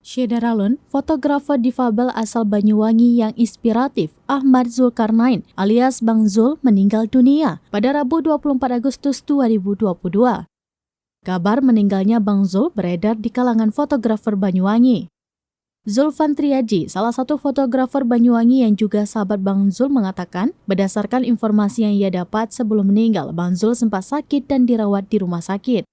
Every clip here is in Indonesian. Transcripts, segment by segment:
Syederalun, fotografer difabel asal Banyuwangi yang inspiratif, Ahmad Zulkarnain alias Bang Zul meninggal dunia pada Rabu 24 Agustus 2022. Kabar meninggalnya Bang Zul beredar di kalangan fotografer Banyuwangi. Zulfan Triaji, salah satu fotografer Banyuwangi yang juga sahabat Bang Zul mengatakan, berdasarkan informasi yang ia dapat sebelum meninggal, Bang Zul sempat sakit dan dirawat di rumah sakit.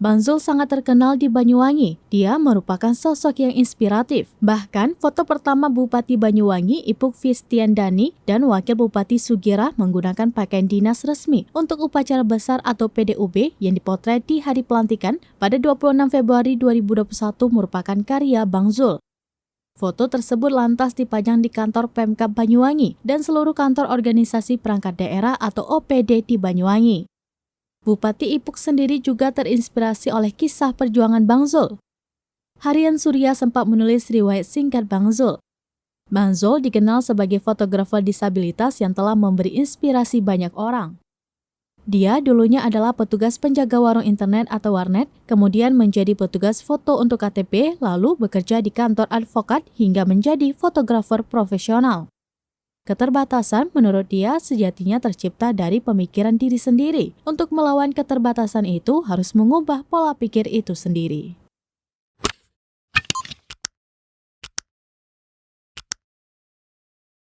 Bang Zul sangat terkenal di Banyuwangi. Dia merupakan sosok yang inspiratif. Bahkan, foto pertama Bupati Banyuwangi, Ipuk Fistiandani, dan Wakil Bupati Sugirah menggunakan pakaian dinas resmi untuk upacara besar atau PDUB yang dipotret di hari pelantikan pada 26 Februari 2021 merupakan karya Bang Zul. Foto tersebut lantas dipajang di kantor Pemkab Banyuwangi dan seluruh kantor organisasi perangkat daerah atau OPD di Banyuwangi. Bupati Ipuk sendiri juga terinspirasi oleh kisah perjuangan Bang Zul. Harian Surya sempat menulis riwayat singkat Bang Zul. Bang Zul dikenal sebagai fotografer disabilitas yang telah memberi inspirasi banyak orang. Dia dulunya adalah petugas penjaga warung internet atau warnet, kemudian menjadi petugas foto untuk KTP, lalu bekerja di kantor advokat hingga menjadi fotografer profesional. Keterbatasan menurut dia sejatinya tercipta dari pemikiran diri sendiri. Untuk melawan keterbatasan itu harus mengubah pola pikir itu sendiri.